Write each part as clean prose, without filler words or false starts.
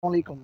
वालेकुम।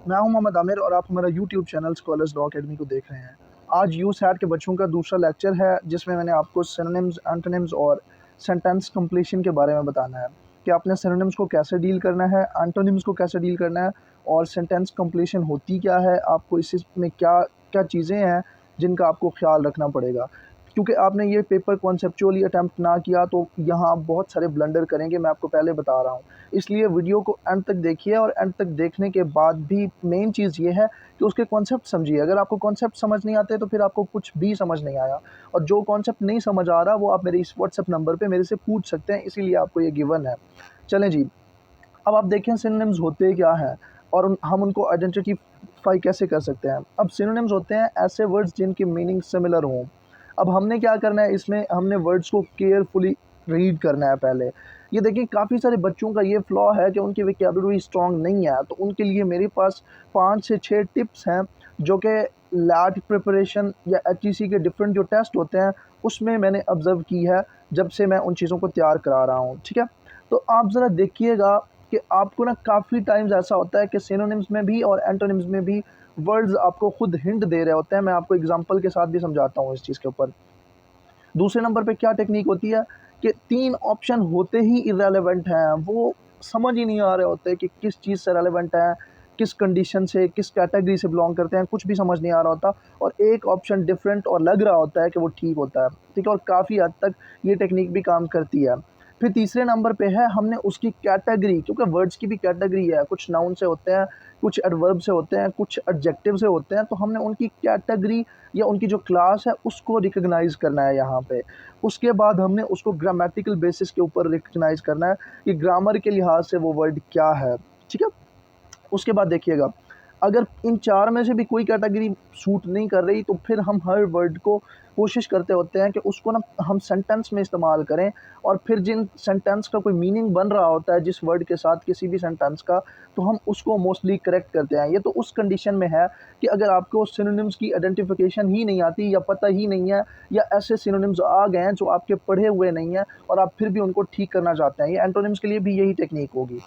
मैं हूं मोहम्मद आमिर और आप हमारा YouTube channel scholars law academy को देख रहे हैं। आज यूसैट के बच्चों का दूसरा लेक्चर है जिसमें मैंने आपको सिनोनिम्स, एंटोनिम्स और सेंटेंस कंप्लीशन के बारे में बताना है कि आपने सिनोनिम्स को कैसे डील करना है, एंटोनिम्स को कैसे डील करना है और सेंटेंस कंप्लीशन होती क्या है, आपको इसमें क्या क्या चीज़ें हैं जिनका आपको ख्याल रखना पड़ेगा। क्योंकि आपने ये पेपर कॉन्सेप्चुअली अटैम्प्ट ना किया तो यहाँ आप बहुत सारे ब्लंडर करेंगे, मैं आपको पहले बता रहा हूँ। इसलिए वीडियो को एंड तक देखिए और एंड तक देखने के बाद भी मेन चीज़ ये है कि उसके कॉन्सेप्ट समझिए। अगर आपको कॉन्सेप्ट समझ नहीं आते तो फिर आपको कुछ भी समझ नहीं आया, और जो कॉन्सेप्ट नहीं समझ आ रहा वो आप मेरे इस व्हाट्सएप नंबर पे मेरे से पूछ सकते हैं, इसीलिए आपको ये गिवन है। चलें जी, अब आप देखें सिनोनिम्स होते क्या हैं और हम उनको आइडेंटिफाई कैसे कर सकते हैं। अब सिनोनिम्स होते हैं ऐसे वर्ड्स जिनकी मीनिंग सिमिलर हों। अब हमने क्या करना है, इसमें हमने वर्ड्स को केयरफुली रीड करना है पहले। ये देखिए काफ़ी सारे बच्चों का ये फ्लॉ है कि उनकी वोकैबुलरी स्ट्रॉन्ग नहीं है, तो उनके लिए मेरे पास 5 से 6 टिप्स हैं जो कि लैट प्रिपरेशन या एचईसी के डिफरेंट जो टेस्ट होते हैं उसमें मैंने ऑब्ज़र्व की है जब से मैं उन चीज़ों को तैयार करा रहा हूँ, ठीक है? तो आप ज़रा देखिएगा कि आपको ना काफ़ी टाइम्स ऐसा होता है कि सिनोनिम्स में भी और एंटोनिम्स में भी वर्ड्स आपको खुद हिंट दे रहे होते हैं। मैं आपको एग्जांपल के साथ भी समझाता हूँ इस चीज़ के ऊपर। दूसरे नंबर पे क्या टेक्नीक होती है कि 3 ऑप्शन होते ही इर्रेलेवेंट हैं, वो समझ ही नहीं आ रहे होते कि किस चीज़ से रेलेवेंट है, किस कंडीशन से, किस कैटेगरी से बिलॉन्ग करते हैं, कुछ भी समझ नहीं आ रहा होता और एक ऑप्शन डिफरेंट और लग रहा होता है कि वो ठीक होता है, ठीक है? और काफ़ी हद तक ये टेक्नीक भी काम करती है। फिर तीसरे नंबर पे है हमने उसकी कैटेगरी, क्योंकि वर्ड्स की भी कैटेगरी है, कुछ नाउन से होते हैं, कुछ एडवर्ब से होते हैं, कुछ एडजेक्टिव से होते हैं, तो हमने उनकी कैटेगरी या उनकी जो क्लास है उसको रिकॉग्नाइज़ करना है यहाँ पे। उसके बाद हमने उसको ग्रामेटिकल बेसिस के ऊपर रिकॉग्नाइज़ करना है कि ग्रामर के लिहाज से वो वर्ड क्या है, ठीक है? उसके बाद देखिएगा, अगर इन 4 में से भी कोई कैटेगरी सूट नहीं कर रही तो फिर हम हर वर्ड को कोशिश करते होते हैं कि उसको ना हम सेंटेंस में इस्तेमाल करें, और फिर जिन सेंटेंस का कोई मीनिंग बन रहा होता है जिस वर्ड के साथ किसी भी सेंटेंस का, तो हम उसको मोस्टली करेक्ट करते हैं। ये तो उस कंडीशन में है कि अगर आपको सिनोनिम्स की आइडेंटिफिकेशन ही नहीं आती या पता ही नहीं है, या ऐसे सिनोनिम्स आ गए हैं जो आपके पढ़े हुए नहीं हैं और आप फिर भी उनको ठीक करना चाहते हैं। ये एंटोनिम्स के लिए भी यही टेक्नीक होगी।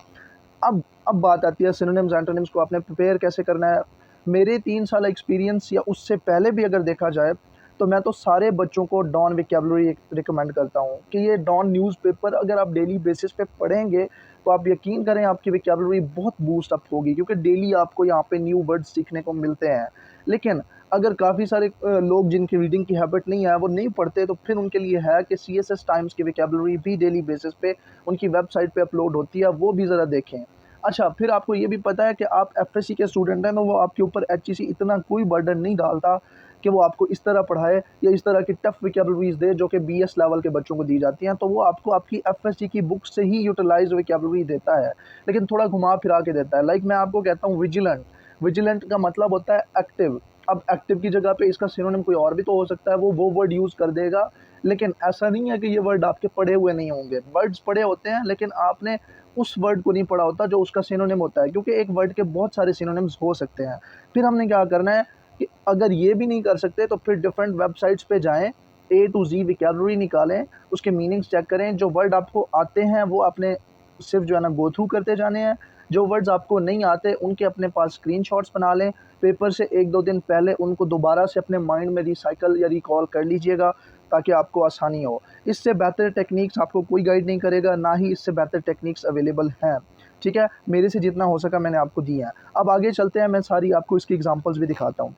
अब बात आती है सिनोनिम्स एंटोनिम्स को आपने प्रिपेयर कैसे करना है। मेरे 3 साल एक्सपीरियंस या उससे पहले भी अगर देखा जाए तो मैं तो सारे बच्चों को डॉन वोकैबुलरी रिकमेंड करता हूँ कि ये डॉन न्यूज़पेपर अगर आप डेली बेसिस पे पढ़ेंगे तो आप यकीन करें आपकी वोकैबुलरी बहुत बूस्ट अप होगी, क्योंकि डेली आपको यहाँ पे न्यू वर्ड्स सीखने को मिलते हैं। लेकिन अगर काफ़ी सारे लोग जिनकी रीडिंग की हैबिट नहीं है वो नहीं पढ़ते, तो फिर उनके लिए है कि सीएसएस टाइम्स की वोकैबुलरी भी डेली बेसिस पे उनकी वेबसाइट पे अपलोड होती है, वो भी ज़रा देखें। अच्छा, फिर आपको ये भी पता है कि आप एफएससी के स्टूडेंट हैं, तो वो आपके ऊपर एचईसी इतना कोई बर्डन नहीं डालता कि वो आपको इस तरह पढ़ाए या इस तरह की टफ वोकैबुलरीज़ दे जो कि बीएस लेवल के बच्चों को दी जाती हैं। तो वो आपको आपकी एफएससी की बुक से ही यूटिलाइज़्ड वोकैबुलरी देता है, लेकिन थोड़ा घुमा-फिरा के देता है। लाइक मैं आपको कहता हूँ विजिलेंट, विजिलेंट का मतलब होता है एक्टिव। अब एक्टिव की जगह पे इसका सिनोनिम कोई और भी तो हो सकता है, वो वर्ड यूज़ कर देगा, लेकिन ऐसा नहीं है कि ये वर्ड आपके पढ़े हुए नहीं होंगे। वर्ड्स पढ़े होते हैं लेकिन आपने उस वर्ड को नहीं पढ़ा होता जो उसका सिनोनिम होता है, क्योंकि एक वर्ड के बहुत सारे सिनोनिम्स हो सकते हैं। फिर हमने क्या करना है कि अगर ये भी नहीं कर सकते तो फिर डिफरेंट वेबसाइट्स पे जाएँ, ए टू ज़ी वोकैबुलरी निकालें, उसके मीनिंग्स चेक करें, जो वर्ड आपको आते हैं वो आपने सिर्फ़ जो है ना गो थ्रू करते जाने हैं, जो वर्ड्स आपको नहीं आते उनके अपने पास स्क्रीनशॉट्स बना लें, पेपर से 1-2 दिन पहले उनको दोबारा से अपने माइंड में रिसाइकिल या रिकॉल कर लीजिएगा ताकि आपको आसानी हो। इससे बेहतर टेक्नीक्स आपको कोई गाइड नहीं करेगा, ना ही इससे बेहतर टेक्नीक्स अवेलेबल हैं, ठीक है? मेरे से जितना हो सका मैंने आपको दिया है। अब आगे चलते हैं, मैं सारी आपको इसकी एग्ज़ाम्पल्स भी दिखाता हूँ।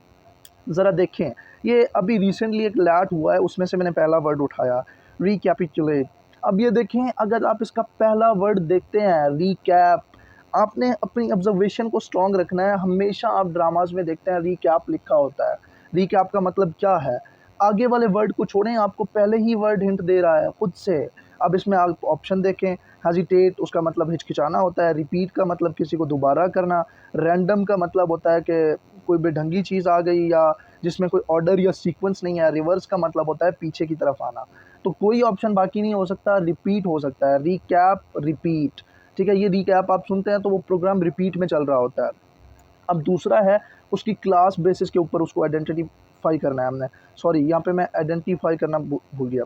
ज़रा देखें, ये अभी रिसेंटली एक लैट हुआ है, उसमें से मैंने पहला वर्ड उठाया, रिकैपिचुलेट। अब ये देखें, अगर आप इसका पहला वर्ड देखते हैं रिकैप, आपने अपनी ऑब्ज़र्वेशन को स्ट्रॉन्ग रखना है। हमेशा आप ड्रामाज़ में देखते हैं रिकैप लिखा होता है। रिकैप का मतलब क्या है? आगे वाले वर्ड को छोड़ें, आपको पहले ही वर्ड हिंट दे रहा है खुद से। अब इसमें आप ऑप्शन देखें, हेजिटेट उसका मतलब हिचकिचाना होता है, रिपीट का मतलब किसी को दोबारा करना, रैंडम का मतलब होता है कि कोई बेढंगी चीज़ आ गई या जिसमें कोई ऑर्डर या सीक्वेंस नहीं है, रिवर्स का मतलब होता है पीछे की तरफ आना। तो कोई ऑप्शन बाकी नहीं हो सकता, रिपीट हो सकता है, रिकैप, रिपीट, ठीक है? ये रिकैप आप सुनते हैं तो वो प्रोग्राम रिपीट में चल रहा होता है। अब दूसरा है उसकी क्लास बेसिस के ऊपर उसको आइडेंटिफ़ाई करना है हमने। सॉरी, यहाँ पे मैं आइडेंटिफ़ाई करना भूल गया।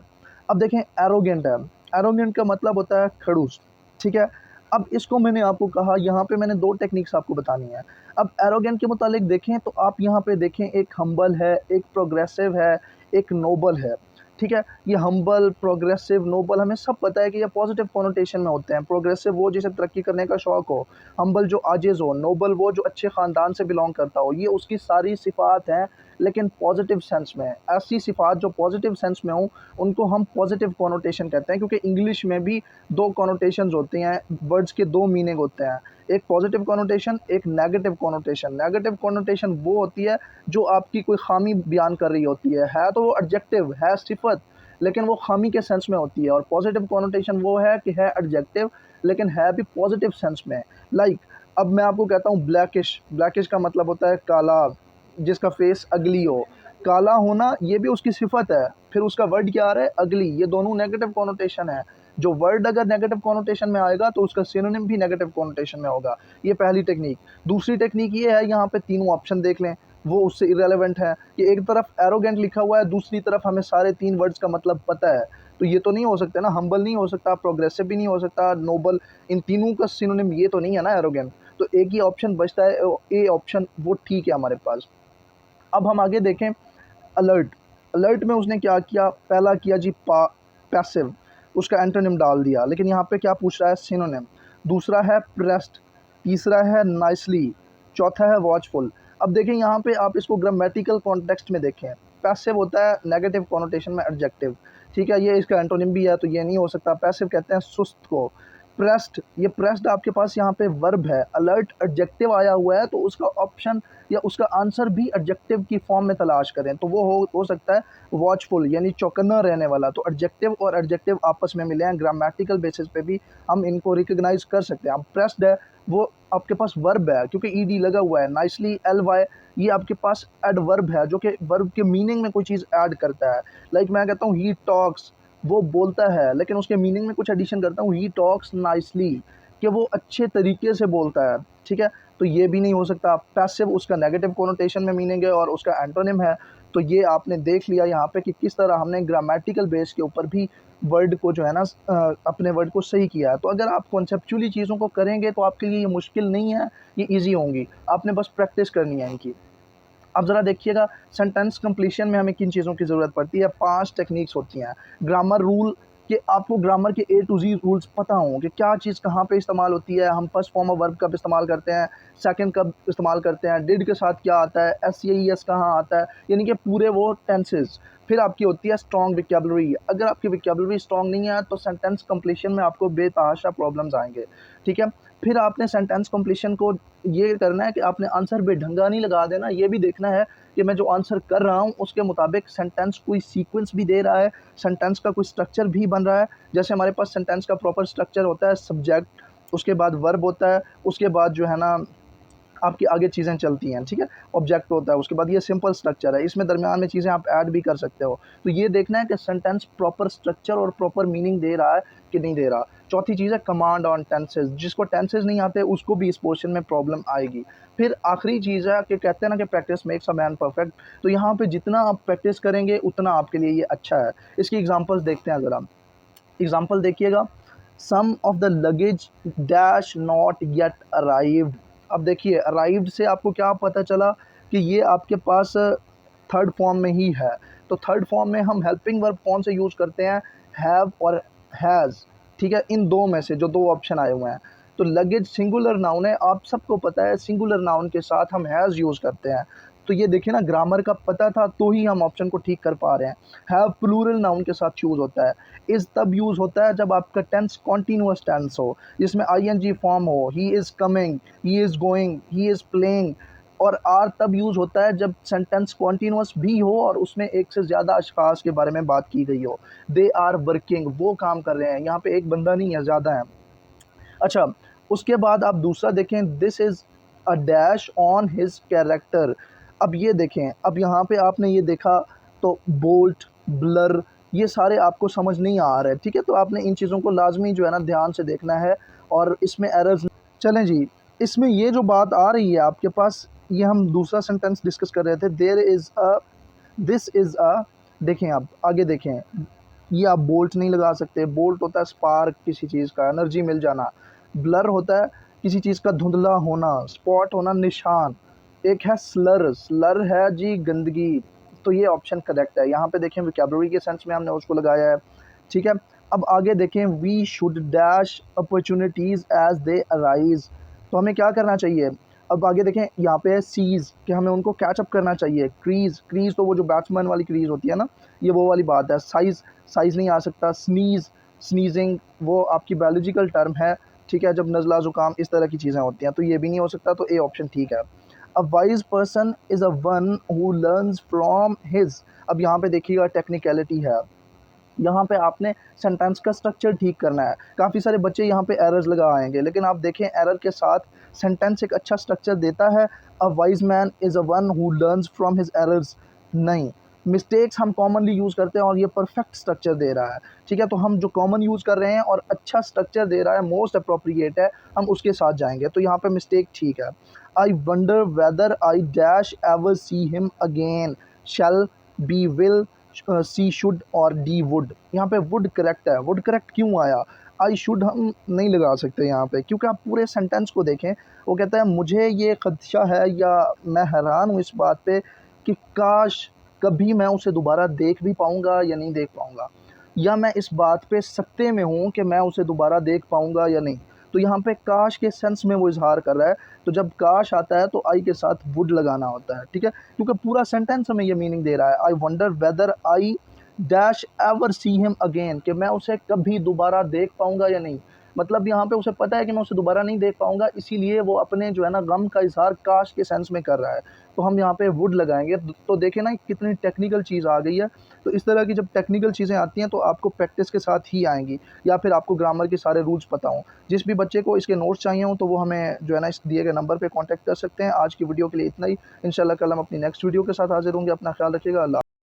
अब देखें एरोगेंट है, एरोगेंट का मतलब होता है खड़ूस, ठीक है? अब इसको मैंने आपको कहा, यहाँ पे मैंने 2 टेक्निक्स आपको बतानी है। अब एरोगेंट के मुतालिक देखें तो आप यहाँ पे देखें, एक हम्बल है, एक प्रोग्रेसिव है, एक नोबल है, ठीक है? ये हम्बल, प्रोग्रेसिव, नोबल हमें सब पता है कि ये पॉजिटिव कॉनोटेशन में होते हैं। प्रोग्रेसिव वो जिसे तरक्की करने का शौक़ हो, हम्बल जो आजिज़ हो, नोबल वो जो अच्छे ख़ानदान से बिलॉन्ग करता हो। ये उसकी सारी सिफ़ात हैं, लेकिन पॉजिटिव सेंस में। ऐसी सिफ़ात जो पॉजिटिव सेंस में हों, उनको हम पॉजिटिव कॉनोटेशन कहते हैं, क्योंकि इंग्लिश में भी 2 कॉनोटेशंस होती हैं, वर्ड्स के 2 मीनिंग होते हैं। एक पॉजिटिव कॉनोटेशन, एक नेगेटिव कॉनोटेशन। नेगेटिव कॉनोटेशन वो होती है जो आपकी कोई ख़ामी बयान कर रही होती है तो वो एडजेक्टिव है, सिफ़त, लेकिन वो ख़ामी के सेंस में होती है। और पॉजिटिव कॉनोटेशन वो है कि है एडजेक्टिव, लेकिन है भी पॉजिटिव सेंस में। लाइक अब मैं आपको कहता हूँ ब्लैकिश, ब्लैकिश का मतलब होता है काला, जिसका फेस अगली हो। काला होना ये भी उसकी सिफ़त है, फिर उसका वर्ड क्या आ रहा है, अगली। ये दोनों नेगेटिव कॉनोटेशन है। जो वर्ड अगर नेगेटिव कॉनोटेशन में आएगा तो उसका सिनोनिम भी नेगेटिव कॉनोटेशन में होगा। ये पहली टेक्नीक। दूसरी टेक्नीक ये है, यहाँ पे तीनों ऑप्शन देख लें, वो उससे इर्रेलेवेंट है कि एक तरफ एरोगेंट लिखा हुआ है, दूसरी तरफ हमें सारे 3 वर्ड्स का मतलब पता है। तो ये तो नहीं हो सकता ना, हम्बल नहीं हो सकता, प्रोग्रेसिव भी नहीं हो सकता, नोबल, इन तीनों का सिनोनिम ये तो नहीं है ना एरोगेंट। तो एक ही ऑप्शन बचता है, ए ऑप्शन, वो ठीक है हमारे पास। अब हम आगे देखें अलर्ट। अलर्ट में उसने क्या किया, पहला किया जी पैसिव, उसका एंटोनिम डाल दिया, लेकिन यहाँ पे क्या पूछ रहा है, सिनोनिम। दूसरा है प्रेस्ड, तीसरा है नाइसली, चौथा है वॉचफुल। अब देखें यहाँ पे आप इसको ग्रामेटिकल कॉन्टेक्स्ट में देखें। पैसिव होता है नेगेटिव कॉनोटेशन में एडजेक्टिव, ठीक है? ये इसका एंटोनिम भी है, तो ये नहीं हो सकता। पैसिव कहते हैं सुस्त को। प्रेस्ड, ये प्रेस्ड आपके पास यहाँ पे वर्ब है। अलर्ट एडजेक्टिव आया हुआ है, तो उसका ऑप्शन या उसका आंसर भी एडजेक्टिव की फॉर्म में तलाश करें, तो वो हो सकता है वॉचफुल, यानी चौकन्ना रहने वाला। तो एडजेक्टिव और एडजेक्टिव आपस में मिले हैं, ग्रामेटिकल बेसिस पे भी हम इनको रिकॉग्नाइज कर सकते हैं। अब प्रेस्ड है, वो आपके पास वर्ब है, क्योंकि ईडी लगा हुआ है। नाइसली, एल-वाई, ये आपके पास एडवर्ब है, जो कि वर्ब के मीनिंग में कोई चीज़ ऐड करता है। लाइक मैं कहता हूँ ही टॉक्स, वो बोलता है, लेकिन उसके मीनिंग में कुछ एडिशन करता हूँ, ही टॉक्स नाइसली, कि वो अच्छे तरीके से बोलता है, ठीक है? तो ये भी नहीं हो सकता। पैसिव उसका नेगेटिव कॉनोटेशन में मीनिंग है और उसका एंटोनिम है। तो ये आपने देख लिया यहाँ पे कि किस तरह हमने ग्रामेटिकल बेस के ऊपर भी वर्ड को जो है ना अपने वर्ड को सही किया है। तो अगर आप कॉन्सेप्चुअली चीज़ों को करेंगे तो आपके लिए ये मुश्किल नहीं है, ये ईज़ी होंगी। आपने बस प्रैक्टिस करनी है इनकी। अब ज़रा देखिएगा सेंटेंस कंप्लीशन में हमें किन चीज़ों की ज़रूरत पड़ती है। 5 टेक्निक्स होती हैं। ग्रामर रूल, कि आपको ग्रामर के ए टू ज़ी रूल्स पता हों कि क्या चीज़ कहाँ पे इस्तेमाल होती है। हम फर्स्ट फॉर्म ऑफ वर्ब कब इस्तेमाल करते हैं, सेकंड कब इस्तेमाल करते हैं, डिड के साथ क्या आता है, एस कहाँ आता है, यानी कि पूरे वो टेंसेस। फिर आपकी होती है स्ट्रॉन्ग विकेबुलरी। अगर आपकी विकेबुलरी स्ट्रॉन्ग नहीं है तो सेंटेंस कंप्लीशन में आपको बेतहाशा प्रॉब्लम्स आएंगे, ठीक है? फिर आपने सेंटेंस कंप्लीशन को ये करना है कि आपने आंसर बेढंगा नहीं लगा देना। ये भी देखना है कि मैं जो आंसर कर रहा हूँ उसके मुताबिक सेंटेंस कोई सीक्वेंस भी दे रहा है, सेंटेंस का कोई स्ट्रक्चर भी बन रहा है। जैसे हमारे पास सेंटेंस का प्रॉपर स्ट्रक्चर होता है, सब्जेक्ट, उसके बाद वर्ब होता है, उसके बाद जो है ना आपकी आगे चीज़ें चलती हैं, ठीक है? ऑब्जेक्ट होता है, उसके बाद ये सिंपल स्ट्रक्चर है, इसमें दरमियान में चीज़ें आप ऐड भी कर सकते हो। तो ये देखना है कि सेंटेंस प्रॉपर स्ट्रक्चर और प्रॉपर मीनिंग दे रहा है कि नहीं दे रहा। चौथी चीज़ है कमांड ऑन टेंसेस। जिसको टेंसेस नहीं आते उसको भी इस पोर्शन में प्रॉब्लम आएगी। फिर आखिरी चीज़ है कि कहते हैं ना कि practice makes a man perfect. तो यहाँ पे जितना आप प्रैक्टिस करेंगे उतना आपके लिए ये अच्छा है। इसकी एग्जांपल्स देखते हैं ज़रा। एग्जांपल देखिएगा, some of the luggage dash not yet arrived. अब देखिए अराइव्ड से आपको क्या पता चला कि ये आपके पास थर्ड फॉर्म में ही है। तो थर्ड फॉर्म में हम हेल्पिंग वर्ब कौन से यूज़ करते हैं, हैव और हैज़, ठीक है? इन दो में से जो 2 ऑप्शन आए हुए हैं। तो लगेज सिंगुलर नाउन है, आप सबको पता है सिंगुलर नाउन के साथ हम हैज़ यूज़ करते हैं। तो ये देखिए ना, ग्रामर का पता था तो ही हम ऑप्शन को ठीक कर पा रहे हैं। हैव प्लूरल नाउन के साथ यूज़ होता है। इज़ तब यूज़ होता है जब आपका टेंस कॉन्टीन्यूअस टेंस हो, जिसमें आईएनजी फॉर्म हो, he is coming, he is going, he is playing. और आर तब यूज़ होता है जब सेंटेंस कॉन्टीन्यूअस भी हो और उसमें एक से ज़्यादा अशख़ास के बारे में बात की गई हो। दे आर वर्किंग, वो काम कर रहे हैं, यहाँ पे एक बंदा नहीं है, ज़्यादा है। अच्छा, उसके बाद आप दूसरा देखें, this is a dash on his character. अब ये देखें, अब यहाँ पे आपने ये देखा तो बोल्ट, ब्लर, ये सारे आपको समझ नहीं आ रहे, ठीक है? तो आपने इन चीज़ों को लाजमी जो है ना ध्यान से देखना है और इसमें एरर्स। चलें जी, इसमें ये जो बात आ रही है आपके पास, ये हम दूसरा सेंटेंस डिस्कस कर रहे थे, there is a, this is a. देखें आप आगे देखें, ये आप बोल्ट नहीं लगा सकते। बोल्ट होता है स्पार्क, किसी चीज़ का एनर्जी मिल जाना। ब्लर होता है किसी चीज़ का धुंधला होना, स्पॉट होना, निशान। एक है स्लर, स्लर है जी गंदगी। तो ये ऑप्शन करेक्ट है। यहाँ पे देखें वोकैबुलरी के सेंस में हमने उसको लगाया है, ठीक है। अब आगे देखें, we should dash opportunities as they arise. तो हमें क्या करना चाहिए? अब आगे देखें, यहाँ पे है सीज़ कि हमें उनको कैच अप करना चाहिए। क्रीज़, क्रीज़ तो वो जो बैट्समैन वाली क्रीज़ होती है ना, ये वो वाली बात है। साइज़, साइज़ नहीं आ सकता। स्नीज़, स्नीजिंग वो आपकी बायोलॉजिकल टर्म है, ठीक है, जब नज़ला ज़ुकाम इस तरह की चीज़ें होती हैं, तो ये भी नहीं हो सकता। तो ए ऑप्शन ठीक है। A wise person is a one who learns from his. अब यहाँ पे देखिएगा टेक्निकलिटी है, यहाँ पे आपने सेंटेंस का स्ट्रक्चर ठीक करना है। काफ़ी सारे बच्चे यहाँ पे एरर्स लगा आएँगे, लेकिन आप देखें एरर के साथ सेंटेंस एक अच्छा स्ट्रक्चर देता है। A wise man is a one who learns from his errors, नहीं। मिस्टेक्स हम कॉमनली यूज़ करते हैं और ये परफेक्ट स्ट्रक्चर दे रहा है, ठीक है। तो हम जो कॉमन यूज़ कर रहे हैं और अच्छा स्ट्रक्चर दे रहा है, मोस्ट एप्रोप्रिएट है, हम उसके साथ जाएँगे। तो यहाँ पे मिस्टेक ठीक है। I wonder whether I dash ever see him again, shall, B, will, C should और डी वुड। यहाँ पे वुड करेक्ट है। वुड करेक्ट क्यों आया? आई शुड हम नहीं लगा सकते यहाँ पे, क्योंकि आप पूरे सेंटेंस को देखें। वो कहता है मुझे ये खदशा है या मैं हैरान हूँ इस बात पे कि काश कभी मैं उसे दोबारा देख भी पाऊँगा या नहीं देख पाऊँगा, या मैं इस बात पे सकते में हूँ कि मैं उसे दोबारा देख पाऊँगा या नहीं। तो यहाँ पे काश के सेंस में वो इज़हार कर रहा है। तो जब काश आता है तो आई के साथ वुड लगाना होता है, ठीक है, क्योंकि पूरा सेंटेंस हमें ये मीनिंग दे रहा है। I wonder whether I dash ever see him again, कि मैं उसे कभी दोबारा देख पाऊँगा या नहीं। मतलब यहाँ पे उसे पता है कि मैं उसे दोबारा नहीं देख पाऊँगा, इसीलिए वो अपने जो है ना गम का इज़हार काश के सेंस में कर रहा है। तो हम यहाँ पे वुड लगाएँगे। तो देखें ना कितनी टेक्निकल चीज़ आ गई है। तो इस तरह की जब टेक्निकल चीज़ें आती हैं तो आपको प्रैक्टिस के साथ ही आएँगी, या फिर आपको ग्रामर के सारे रूल्स पता हों। जिस भी बच्चे को इसके नोट्स चाहिए हों तो वो हमें जो है ना इस दिए गए नंबर पे कॉन्टैक्ट कर सकते हैं। आज की वीडियो के लिए इतना ही। इंशाल्लाह कल हम अपनी नेक्स्ट वीडियो के साथ हाज़िर होंगे। अपना ख्याल रखिएगा। अल्लाह